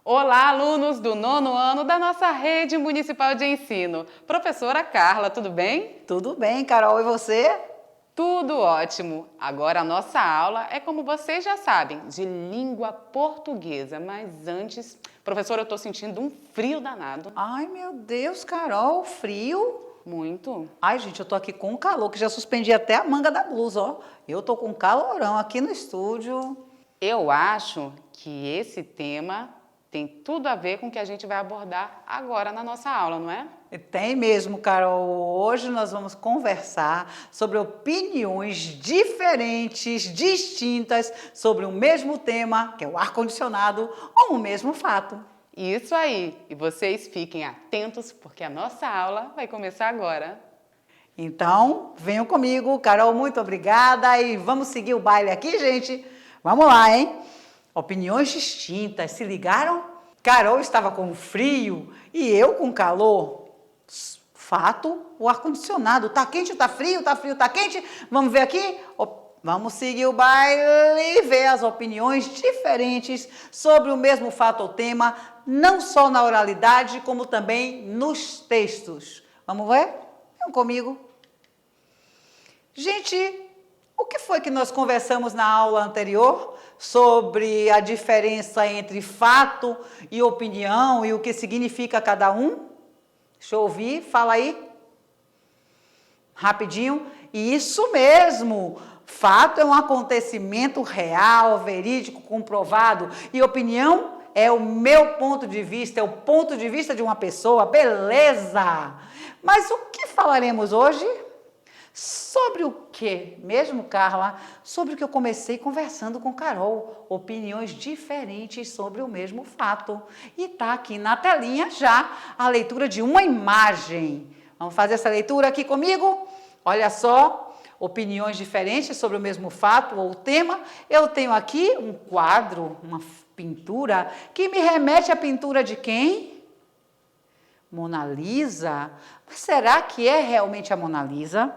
Olá, alunos do 9º ano da nossa rede municipal de ensino. Professora Carla, tudo bem? Tudo bem, Carol, e você? Tudo ótimo! Agora a nossa aula é, como vocês já sabem, de língua portuguesa. Mas antes, professora, eu estou sentindo um frio danado. Ai, meu Deus, Carol, frio? Muito. Ai, gente, eu tô aqui com calor, que já suspendi até a manga da blusa, ó. Eu tô com calorão aqui no estúdio. Eu acho que esse tema tem tudo a ver com o que a gente vai abordar agora na nossa aula, não é? Tem mesmo, Carol. Hoje nós vamos conversar sobre opiniões diferentes, distintas, sobre o mesmo tema, que é o ar-condicionado, ou o mesmo fato. Isso aí! E vocês fiquem atentos, porque a nossa aula vai começar agora. Então, venham comigo. Carol, muito obrigada. E vamos seguir o baile aqui, gente? Vamos lá, hein? Opiniões distintas, se ligaram? Carol estava com frio e eu com calor. Fato, o ar-condicionado. Tá quente, tá frio, tá frio, tá quente? Vamos ver aqui? Vamos seguir o baile e ver as opiniões diferentes sobre o mesmo fato ou tema, não só na oralidade, como também nos textos. Vamos ver? Vem comigo. Gente, o que foi que nós conversamos na aula anterior sobre a diferença entre fato e opinião e o que significa cada um? Deixa eu ouvir, fala aí. Rapidinho. Isso mesmo. Fato é um acontecimento real, verídico, comprovado. E opinião é o meu ponto de vista, é o ponto de vista de uma pessoa. Beleza! Mas o que falaremos hoje? Sobre o que mesmo, Carla? Sobre o que eu comecei conversando com Carol. Opiniões diferentes sobre o mesmo fato. E tá aqui na telinha já a leitura de uma imagem. Vamos fazer essa leitura aqui comigo? Olha só, opiniões diferentes sobre o mesmo fato ou tema. Eu tenho aqui um quadro, uma pintura, que me remete à pintura de quem? Mona Lisa. Mas será que é realmente a Mona Lisa?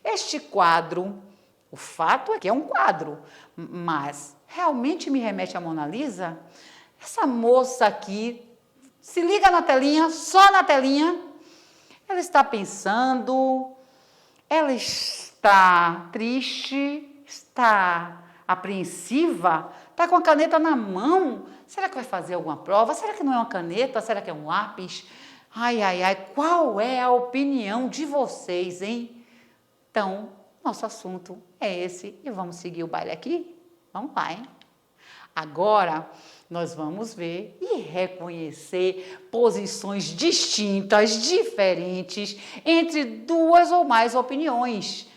Este quadro, o fato é que é um quadro, mas realmente me remete à Mona Lisa? Essa moça aqui, se liga na telinha, só na telinha, ela está pensando, ela está triste, está apreensiva, está com a caneta na mão. Será que vai fazer alguma prova? Será que não é uma caneta? Será que é um lápis? Ai, ai, ai, qual é a opinião de vocês, hein? Então, nosso assunto é esse e vamos seguir o baile aqui? Vamos lá, hein? Agora, nós vamos ver e reconhecer posições distintas, diferentes, entre duas ou mais opiniões.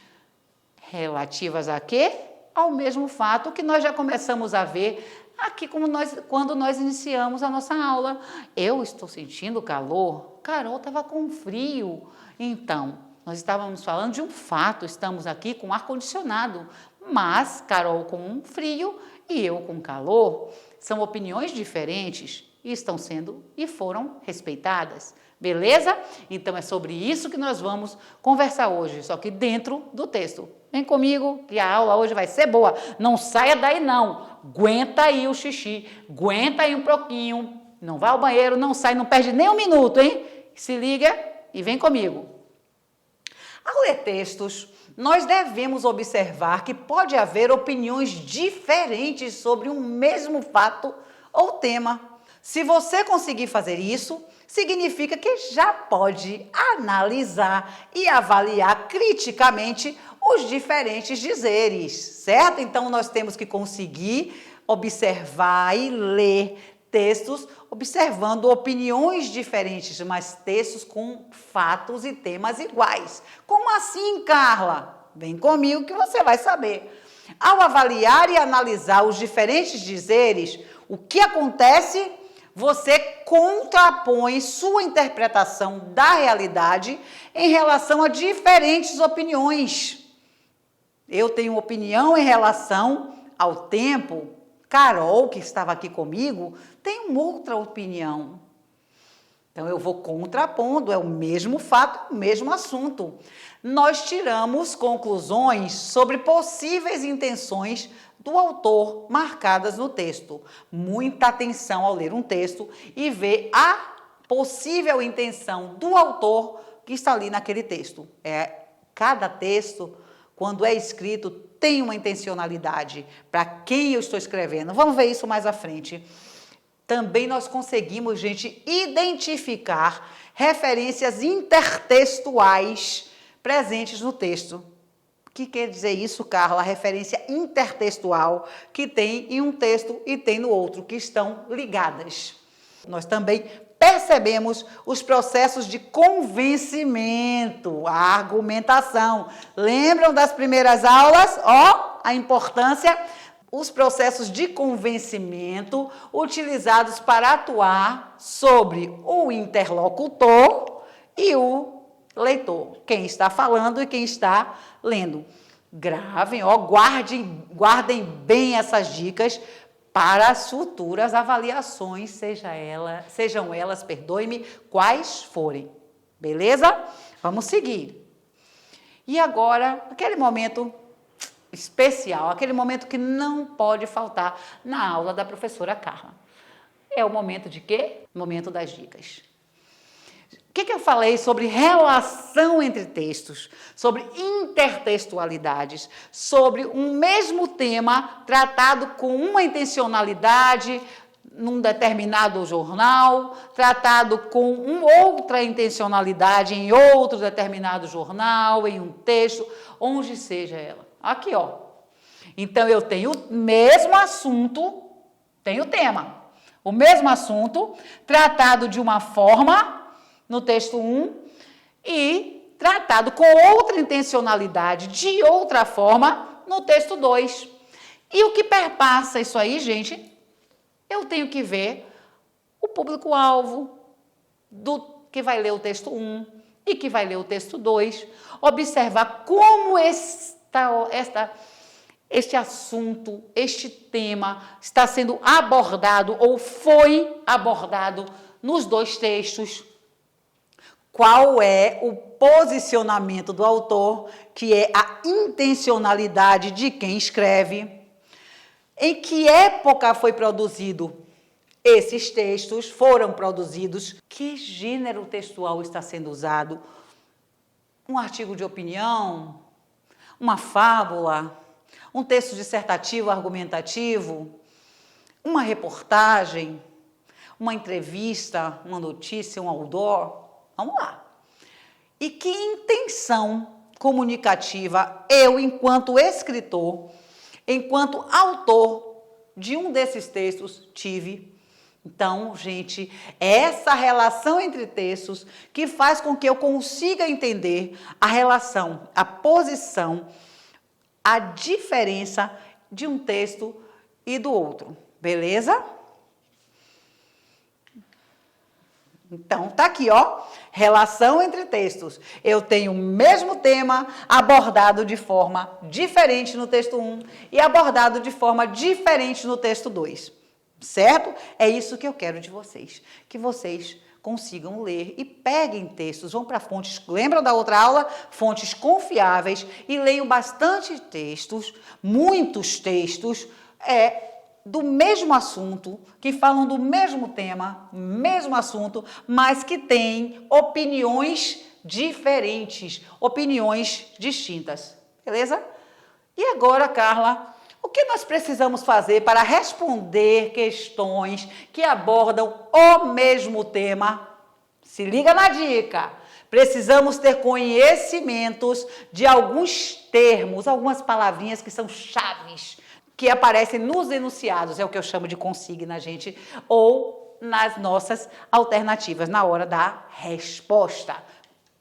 Relativas a quê? Ao mesmo fato que nós já começamos a ver aqui quando nós iniciamos a nossa aula. Eu estou sentindo calor, Carol estava com frio. Então, nós estávamos falando de um fato, estamos aqui com ar-condicionado, mas Carol com frio e eu com calor. São opiniões diferentes e estão sendo e foram respeitadas. Beleza? Então é sobre isso que nós vamos conversar hoje, só que dentro do texto. Vem comigo que a aula hoje vai ser boa. Não saia daí não. Aguenta aí o xixi, aguenta aí um pouquinho. Não vá ao banheiro, não sai, não perde nem um minuto, hein? Se liga e vem comigo. Ao ler textos, nós devemos observar que pode haver opiniões diferentes sobre um mesmo fato ou tema. Se você conseguir fazer isso, significa que já pode analisar e avaliar criticamente os diferentes dizeres, certo? Então, nós temos que conseguir observar e ler textos observando opiniões diferentes, mas textos com fatos e temas iguais. Como assim, Carla? Vem comigo que você vai saber. Ao avaliar e analisar os diferentes dizeres, o que acontece? Você contrapõe sua interpretação da realidade em relação a diferentes opiniões. Eu tenho opinião em relação ao tempo. Carol, que estava aqui comigo, tem uma outra opinião. Então, eu vou contrapondo, é o mesmo fato, o mesmo assunto. Nós tiramos conclusões sobre possíveis intenções do autor marcadas no texto. Muita atenção ao ler um texto e ver a possível intenção do autor que está ali naquele texto. Cada texto, quando é escrito, tem uma intencionalidade para quem eu estou escrevendo. Vamos ver isso mais à frente. Também nós conseguimos, gente, identificar referências intertextuais presentes no texto. O que quer dizer isso, Carla? A referência intertextual que tem em um texto e tem no outro, que estão ligadas. Nós também percebemos os processos de convencimento, a argumentação. Lembram das primeiras aulas? A importância, os processos de convencimento utilizados para atuar sobre o interlocutor e o leitor, quem está falando e quem está lendo. Gravem, guardem bem essas dicas para as futuras avaliações, sejam elas, perdoe-me, quais forem. Beleza? Vamos seguir. E agora, aquele momento especial, aquele momento que não pode faltar na aula da professora Carla. É o momento de quê? O momento das dicas. O que eu falei sobre relação entre textos, sobre intertextualidades, sobre um mesmo tema tratado com uma intencionalidade num determinado jornal, tratado com outra intencionalidade em outro determinado jornal, em um texto, onde seja ela. Aqui, Então, eu tenho o mesmo assunto, tenho o tema. O mesmo assunto, tratado de uma forma no texto 1 e tratado com outra intencionalidade, de outra forma, no texto 2. E o que perpassa isso aí, gente, eu tenho que ver o público-alvo do que vai ler o texto 1 e que vai ler o texto 2, observar como este assunto, este tema está sendo abordado ou foi abordado nos dois textos. Qual é o posicionamento do autor, que é a intencionalidade de quem escreve? Em que época foi produzido esses textos? Foram produzidos? Que gênero textual está sendo usado? Um artigo de opinião? Uma fábula? Um texto dissertativo, argumentativo? Uma reportagem? Uma entrevista? Uma notícia? Um outdoor? Vamos lá. E que intenção comunicativa eu, enquanto escritor, enquanto autor de um desses textos, tive? Então, gente, é essa relação entre textos que faz com que eu consiga entender a relação, a posição, a diferença de um texto e do outro. Beleza? Então, tá aqui, relação entre textos. Eu tenho o mesmo tema abordado de forma diferente no texto 1 e abordado de forma diferente no texto 2. Certo? É isso que eu quero de vocês. Que vocês consigam ler e peguem textos, vão para fontes, lembram da outra aula? Fontes confiáveis e leiam bastante textos, muitos textos, do mesmo assunto, que falam do mesmo tema, mesmo assunto, mas que têm opiniões diferentes, opiniões distintas. Beleza? E agora, Carla, o que nós precisamos fazer para responder questões que abordam o mesmo tema? Se liga na dica. Precisamos ter conhecimentos de alguns termos, algumas palavrinhas que são chaves, que aparecem nos enunciados, é o que eu chamo de consigna, gente, ou nas nossas alternativas, na hora da resposta.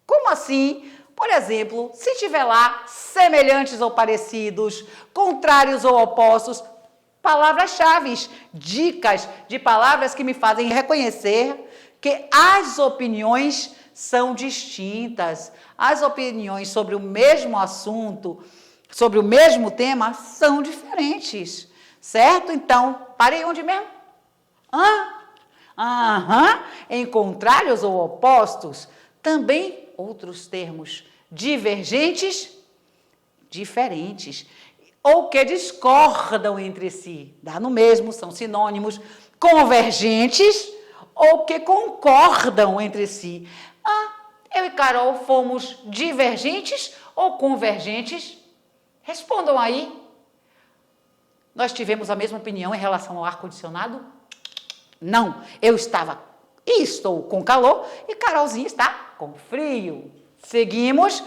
Como assim? Por exemplo, se tiver lá semelhantes ou parecidos, contrários ou opostos, palavras-chave, dicas de palavras que me fazem reconhecer que as opiniões são distintas, as opiniões sobre o mesmo assunto, sobre o mesmo tema, são diferentes, certo? Então, parei onde mesmo? Aham, em contrários ou opostos. Também outros termos divergentes, diferentes, ou que discordam entre si. Dá no mesmo, são sinônimos. Convergentes ou que concordam entre si. Eu e Carol fomos divergentes ou convergentes? Respondam aí. Nós tivemos a mesma opinião em relação ao ar-condicionado? Não, eu estava e estou com calor e Carolzinha está com frio. Seguimos,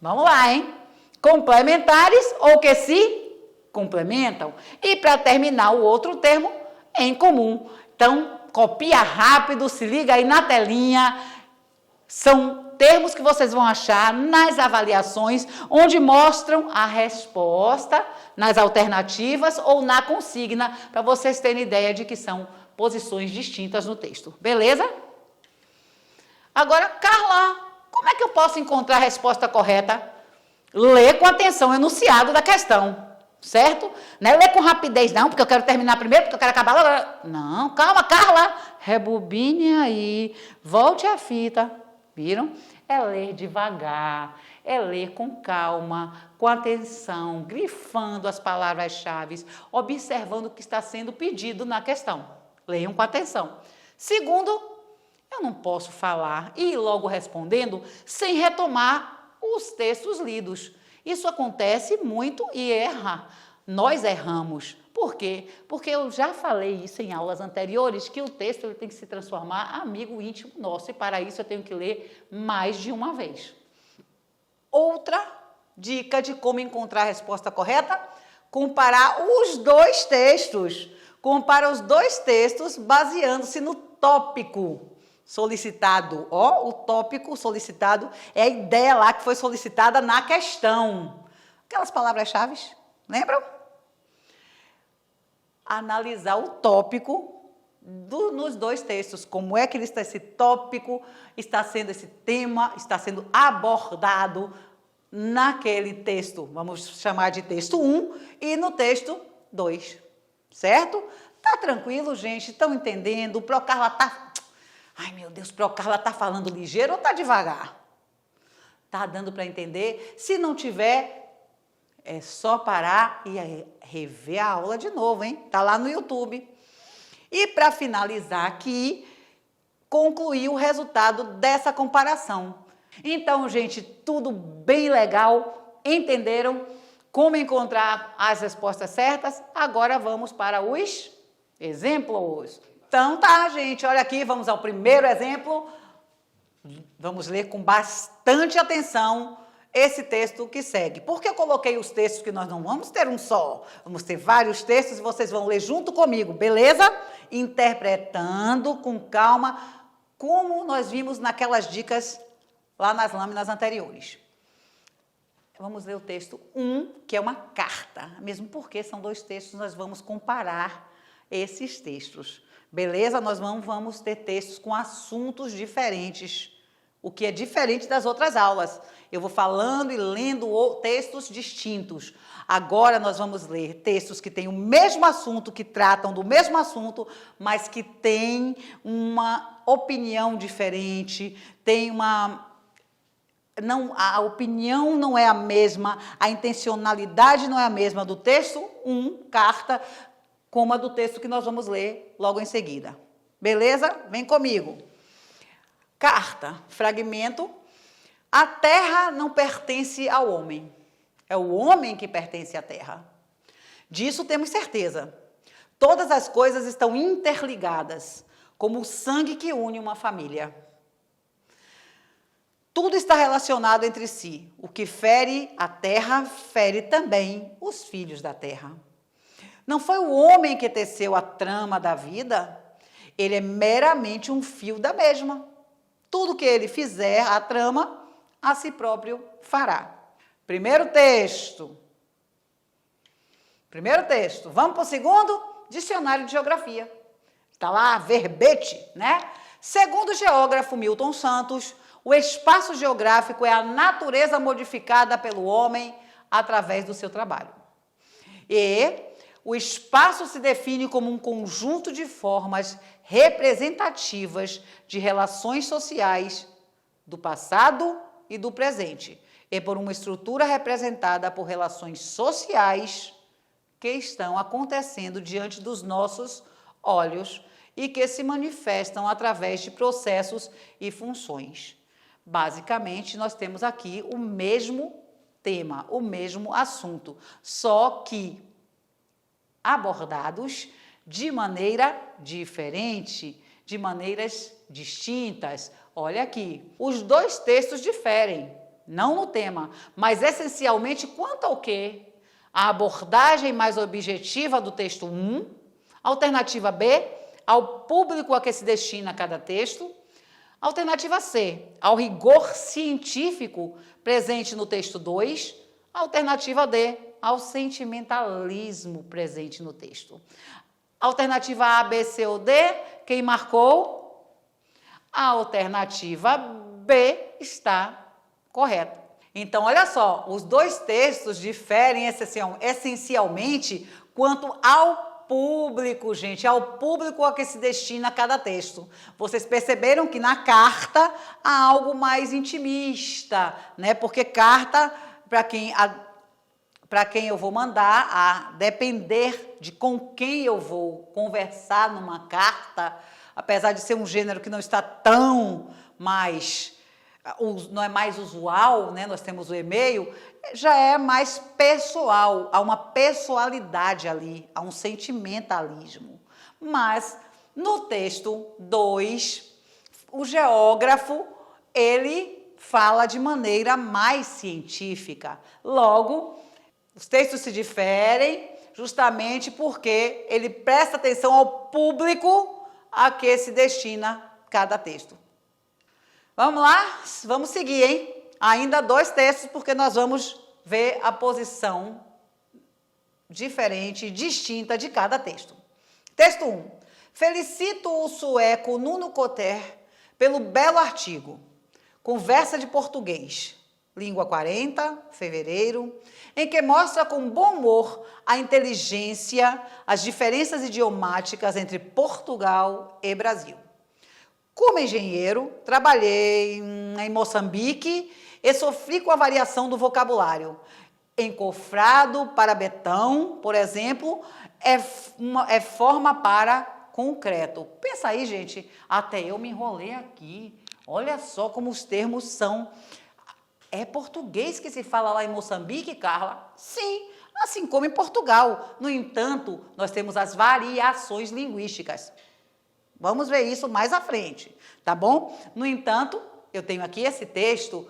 vamos lá, hein? Complementares ou que se complementam. E para terminar o outro termo, em comum. Então, copia rápido, se liga aí na telinha. São termos que vocês vão achar nas avaliações, onde mostram a resposta nas alternativas ou na consigna, para vocês terem ideia de que são posições distintas no texto. Beleza? Agora, Carla, como é que eu posso encontrar a resposta correta? Lê com atenção o enunciado da questão, certo? Não é ler com rapidez, não, porque eu quero terminar primeiro, porque eu quero acabar logo. Não, calma, Carla. Rebobine aí, volte a fita. Viram? É ler devagar, é ler com calma, com atenção, grifando as palavras-chave, observando o que está sendo pedido na questão. Leiam com atenção. Segundo, eu não posso falar e ir logo respondendo sem retomar os textos lidos. Isso acontece muito e erra. Nós erramos. Por quê? Porque eu já falei isso em aulas anteriores, que o texto ele tem que se transformar em amigo íntimo nosso, e para isso eu tenho que ler mais de uma vez. Outra dica de como encontrar a resposta correta: comparar os dois textos. Compara os dois textos baseando-se no tópico solicitado. Ó, o tópico solicitado é a ideia lá que foi solicitada na questão. Aquelas palavras-chave, lembram? Analisar o tópico nos dois textos. Como é que esse tópico está sendo, esse tema está sendo abordado naquele texto. Vamos chamar de texto 1 e no texto 2. Certo? Tá tranquilo, gente? Estão entendendo? O Procarla tá... Ai, meu Deus, Procarla tá falando ligeiro ou tá devagar? Tá dando para entender? Se não tiver... é só parar e rever a aula de novo, hein? Tá lá no YouTube. E para finalizar aqui, concluir o resultado dessa comparação. Então, gente, tudo bem legal? Entenderam como encontrar as respostas certas? Agora vamos para os exemplos. Então tá, gente, olha aqui, vamos ao primeiro exemplo. Vamos ler com bastante atenção esse texto que segue. Por que eu coloquei os textos que nós não vamos ter um só? Vamos ter vários textos e vocês vão ler junto comigo, beleza? Interpretando com calma, como nós vimos naquelas dicas lá nas lâminas anteriores. Vamos ler o texto 1, que é uma carta. Mesmo porque são dois textos, nós vamos comparar esses textos. Beleza? Nós vamos ter textos com assuntos diferentes, o que é diferente das outras aulas. Eu vou falando e lendo textos distintos. Agora nós vamos ler textos que têm o mesmo assunto, que tratam do mesmo assunto, mas que têm uma opinião diferente, tem uma... Não, a opinião não é a mesma, a intencionalidade não é a mesma do texto 1, carta, como a do texto que nós vamos ler logo em seguida. Beleza? Vem comigo. Carta, fragmento. A terra não pertence ao homem. É o homem que pertence à terra. Disso temos certeza. Todas as coisas estão interligadas, como o sangue que une uma família. Tudo está relacionado entre si. O que fere a terra, fere também os filhos da terra. Não foi o homem que teceu a trama da vida, ele é meramente um fio da mesma. Tudo que ele fizer, a trama, a si próprio fará. Primeiro texto. Vamos para o segundo? Dicionário de Geografia. Está lá, verbete, né? Segundo o geógrafo Milton Santos, o espaço geográfico é a natureza modificada pelo homem através do seu trabalho. E o espaço se define como um conjunto de formas representativas de relações sociais do passado e do presente, e por uma estrutura representada por relações sociais que estão acontecendo diante dos nossos olhos e que se manifestam através de processos e funções. Basicamente, nós temos aqui o mesmo tema, o mesmo assunto, só que abordados de maneira diferente, de maneiras distintas. Olha aqui, os dois textos diferem, não no tema, mas essencialmente quanto ao quê? A abordagem mais objetiva do texto 1, alternativa B, ao público a que se destina cada texto, alternativa C, ao rigor científico presente no texto 2, alternativa D, ao sentimentalismo presente no texto. Alternativa A, B, C ou D, quem marcou? A alternativa B está correta. Então, olha só, os dois textos diferem essencialmente quanto ao público, gente, ao público a que se destina cada texto. Vocês perceberam que na carta há algo mais intimista, né? Porque carta, para quem eu vou mandar, a depender de com quem eu vou conversar numa carta, apesar de ser um gênero que não está tão mais, não é mais usual, né? Nós temos o e-mail, já é mais pessoal, há uma pessoalidade ali, há um sentimentalismo. Mas no texto 2, o geógrafo, ele fala de maneira mais científica. Logo, os textos se diferem justamente porque ele presta atenção ao público a que se destina cada texto. Vamos lá? Vamos seguir, hein? Ainda 2 textos, porque nós vamos ver a posição diferente, distinta de cada texto. Texto 1. Felicito o sueco Nuno Cotter pelo belo artigo. Conversa de português. Língua 40, fevereiro, em que mostra com bom humor a inteligência, as diferenças idiomáticas entre Portugal e Brasil. Como engenheiro, trabalhei em Moçambique e sofri com a variação do vocabulário. Encofrado para betão, por exemplo, é forma para concreto. Pensa aí, gente, até eu me enrolei aqui. Olha só como os termos são. É português que se fala lá em Moçambique, Carla? Sim, assim como em Portugal. No entanto, nós temos as variações linguísticas. Vamos ver isso mais à frente, tá bom? No entanto, eu tenho aqui esse texto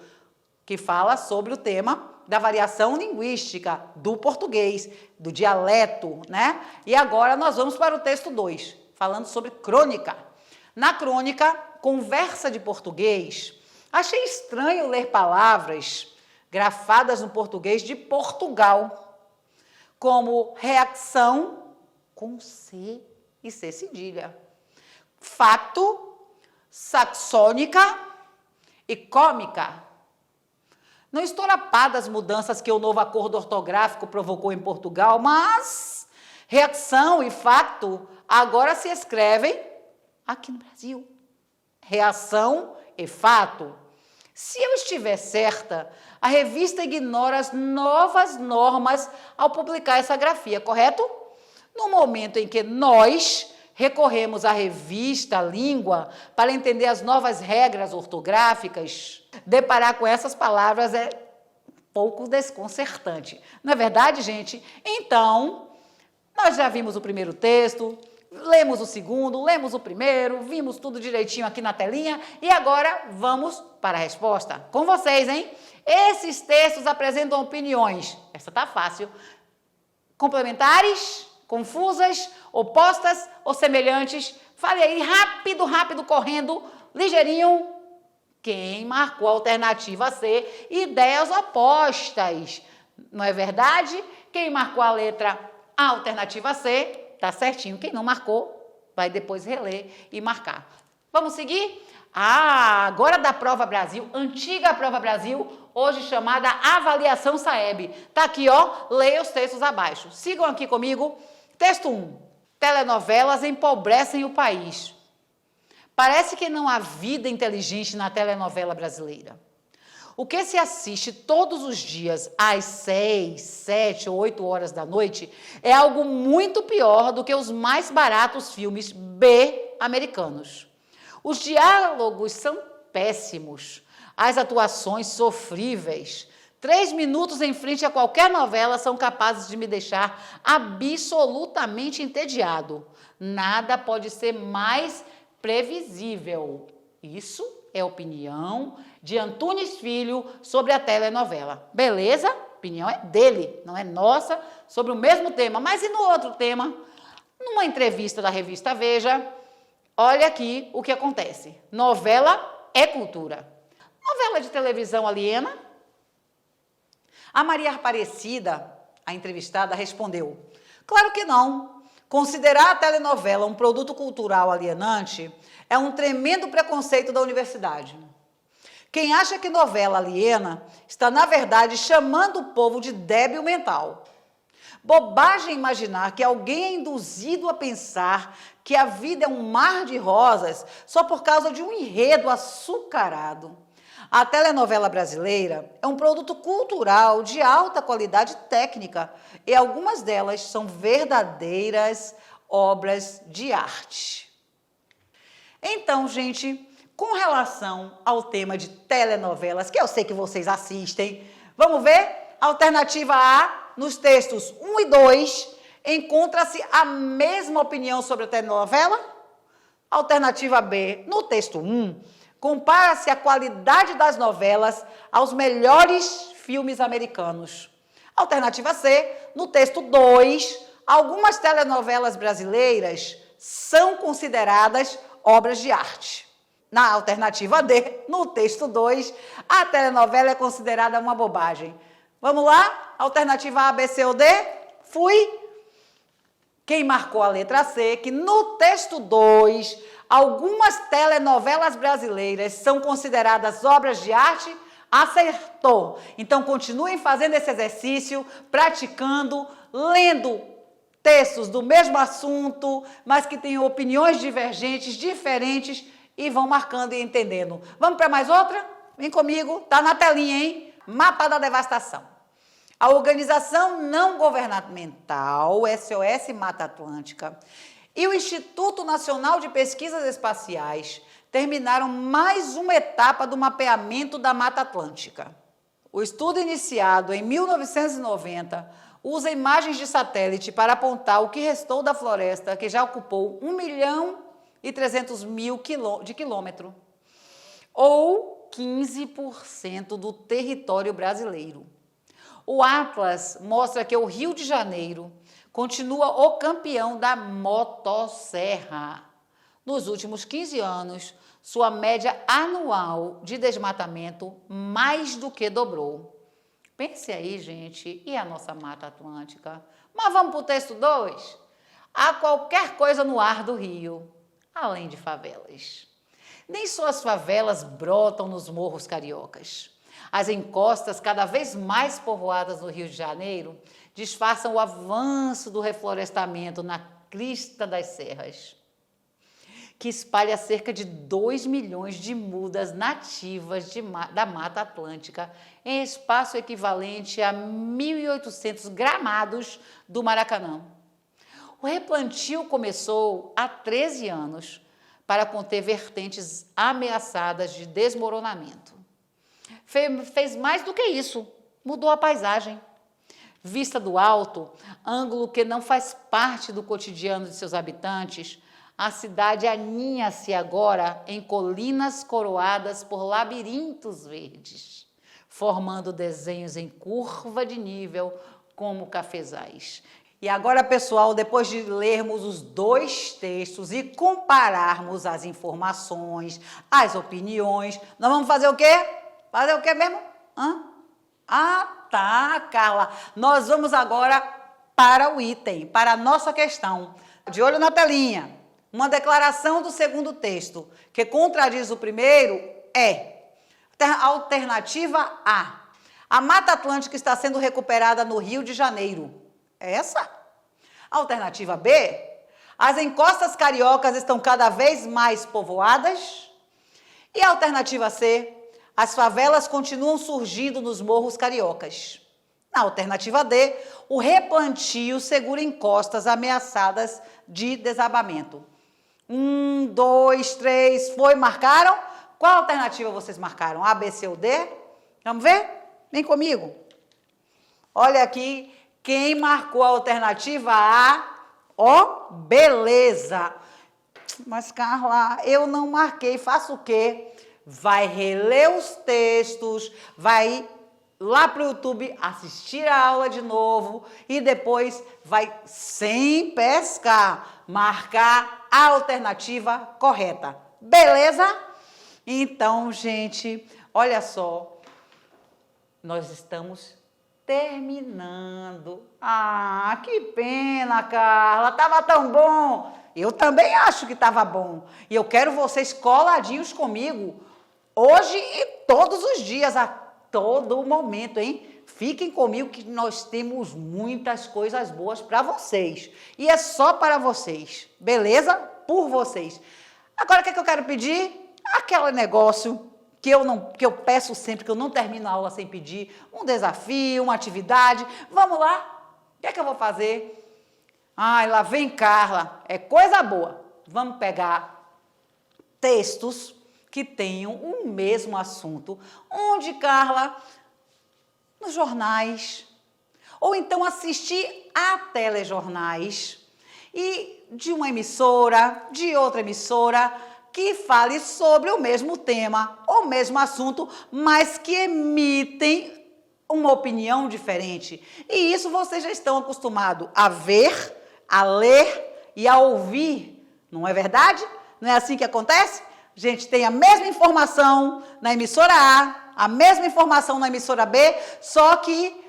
que fala sobre o tema da variação linguística do português, do dialeto, né? E agora nós vamos para o texto 2, falando sobre crônica. Na crônica, conversa de português, achei estranho ler palavras grafadas no português de Portugal, como reação com C e C cedilha. Facto, saxônica e cômica. Não estou na pá das mudanças que o novo acordo ortográfico provocou em Portugal, mas reação e facto agora se escrevem aqui no Brasil. Reação e fato. Se eu estiver certa, a revista ignora as novas normas ao publicar essa grafia, correto? No momento em que nós recorremos à revista Língua para entender as novas regras ortográficas, deparar com essas palavras é pouco desconcertante. Não é verdade, gente? Então, nós já vimos o primeiro texto, lemos o segundo, lemos o primeiro, vimos tudo direitinho aqui na telinha e agora vamos para a resposta. Com vocês, hein? Esses textos apresentam opiniões, essa tá fácil, complementares, confusas, opostas ou semelhantes. Fale aí rápido, correndo, ligeirinho. Quem marcou a alternativa C? Ideias opostas. Não é verdade? Quem marcou a letra A, alternativa C, tá certinho. Quem não marcou, vai depois reler e marcar. Vamos seguir? Agora da Prova Brasil, antiga Prova Brasil, hoje chamada Avaliação Saeb. Tá aqui, ó, leia os textos abaixo. Sigam aqui comigo. Texto 1. Telenovelas empobrecem o país. Parece que não há vida inteligente na telenovela brasileira. O que se assiste todos os dias às 6, 7 ou 8 horas da noite é algo muito pior do que os mais baratos filmes B americanos. Os diálogos são péssimos, as atuações sofríveis. 3 minutos em frente a qualquer novela são capazes de me deixar absolutamente entediado. Nada pode ser mais previsível. Isso é opinião de Antunes Filho sobre a telenovela. Beleza? A opinião é dele, não é nossa, sobre o mesmo tema. Mas e no outro tema? Numa entrevista da revista Veja, olha aqui o que acontece. Novela é cultura. Novela de televisão aliena? A Maria Aparecida, a entrevistada, respondeu: claro que não. Considerar a telenovela um produto cultural alienante é um tremendo preconceito da universidade. Quem acha que novela aliena está, na verdade, chamando o povo de débil mental. Bobagem imaginar que alguém é induzido a pensar que a vida é um mar de rosas só por causa de um enredo açucarado. A telenovela brasileira é um produto cultural de alta qualidade técnica e algumas delas são verdadeiras obras de arte. Então, gente, com relação ao tema de telenovelas, que eu sei que vocês assistem, vamos ver? Alternativa A, nos textos 1 e 2, encontra-se a mesma opinião sobre a telenovela? Alternativa B, no texto 1, compara-se a qualidade das novelas aos melhores filmes americanos. Alternativa C, no texto 2, algumas telenovelas brasileiras são consideradas obras de arte. Na alternativa D, no texto 2, a telenovela é considerada uma bobagem. Vamos lá? Alternativa A, B, C ou D? Fui. Quem marcou a letra C, que no texto 2, algumas telenovelas brasileiras são consideradas obras de arte, acertou. Então, continuem fazendo esse exercício, praticando, lendo textos do mesmo assunto, mas que tenham opiniões divergentes, diferentes, e vão marcando e entendendo. Vamos para mais outra? Vem comigo, tá na telinha, hein? Mapa da devastação. A organização não governamental SOS Mata Atlântica e o Instituto Nacional de Pesquisas Espaciais terminaram mais uma etapa do mapeamento da Mata Atlântica. O estudo, iniciado em 1990, usa imagens de satélite para apontar o que restou da floresta, que já ocupou 1.300.000 de quilômetro, ou 15% do território brasileiro. O Atlas mostra que o Rio de Janeiro continua o campeão da motosserra. Nos últimos 15 anos, sua média anual de desmatamento mais do que dobrou. Pense aí, gente, e a nossa Mata Atlântica? Mas vamos para o texto 2? Há qualquer coisa no ar do Rio, além de favelas. Nem só as favelas brotam nos morros cariocas. As encostas, cada vez mais povoadas no Rio de Janeiro, disfarçam o avanço do reflorestamento na crista das serras, que espalha cerca de 2 milhões de mudas nativas da Mata Atlântica, em espaço equivalente a 1.800 gramados do Maracanã. O replantio começou há 13 anos para conter vertentes ameaçadas de desmoronamento. Fez mais do que isso, mudou a paisagem. Vista do alto, ângulo que não faz parte do cotidiano de seus habitantes, a cidade aninha-se agora em colinas coroadas por labirintos verdes, formando desenhos em curva de nível como cafezais. E agora, pessoal, depois de lermos os 2 textos e compararmos as informações, as opiniões, nós vamos fazer o quê? Fazer o quê mesmo? Ah, tá, Carla. Nós vamos agora para o item, para a nossa questão. De olho na telinha. Uma declaração do segundo texto que contradiz o primeiro é: alternativa A. A Mata Atlântica está sendo recuperada no Rio de Janeiro. Essa? Alternativa B. As encostas cariocas estão cada vez mais povoadas? E a alternativa C, as favelas continuam surgindo nos morros cariocas. Na alternativa D, o replantio segura encostas ameaçadas de desabamento. 1, 2, 3, foi, marcaram? Qual alternativa vocês marcaram? A, B, C ou D? Vamos ver? Vem comigo. Olha aqui, quem marcou a alternativa A, ó, beleza. Mas, Carla, eu não marquei, faço o quê? Vai reler os textos, vai lá para o YouTube assistir a aula de novo e depois vai, sem pescar, marcar a alternativa correta. Beleza? Então, gente, olha só, nós estamos terminando. Ah, que pena, Carla, tava tão bom. Eu também acho que tava bom. E eu quero vocês coladinhos comigo, hoje e todos os dias, a todo momento, hein? Fiquem comigo que nós temos muitas coisas boas para vocês. E é só para vocês, beleza? Por vocês. Agora, o que é que eu quero pedir? Aquele negócio que eu peço sempre, que eu não termino a aula sem pedir. Um desafio, uma atividade. Vamos lá? O que é que eu vou fazer? Ai, lá vem Carla. É coisa boa. Vamos pegar textos que tenham o mesmo assunto. Onde, Carla? Nos jornais. Ou então assistir a telejornais. E de uma emissora, de outra emissora, que fale sobre o mesmo tema, o mesmo assunto, mas que emitem uma opinião diferente. E isso vocês já estão acostumados a ver, a ler e a ouvir. Não é verdade? Não é assim que acontece? A gente tem a mesma informação na emissora A mesma informação na emissora B, só que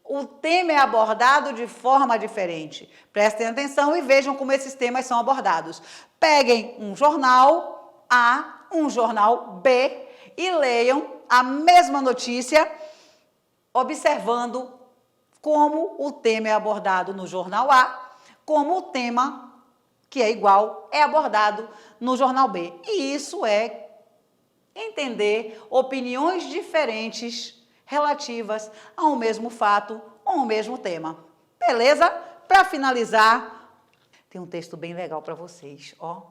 o tema é abordado de forma diferente. Prestem atenção e vejam como esses temas são abordados. Peguem um jornal A, um jornal B e leiam a mesma notícia, observando como o tema é abordado no jornal A, como o tema que é igual é abordado no jornal B. E isso é entender opiniões diferentes relativas ao mesmo fato ou ao mesmo tema. Beleza? Para finalizar, tem um texto bem legal para vocês, ó.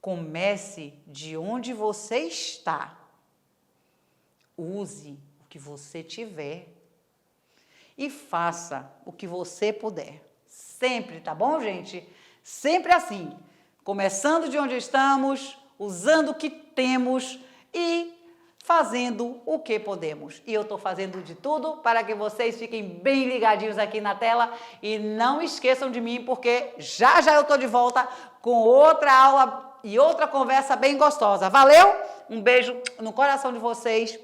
Comece de onde você está. Use o que você tiver e faça o que você puder. Sempre, tá bom, gente? Sempre assim, começando de onde estamos, usando o que temos e fazendo o que podemos. E eu estou fazendo de tudo para que vocês fiquem bem ligadinhos aqui na tela e não esqueçam de mim, porque já já eu estou de volta com outra aula e outra conversa bem gostosa. Valeu? Um beijo no coração de vocês.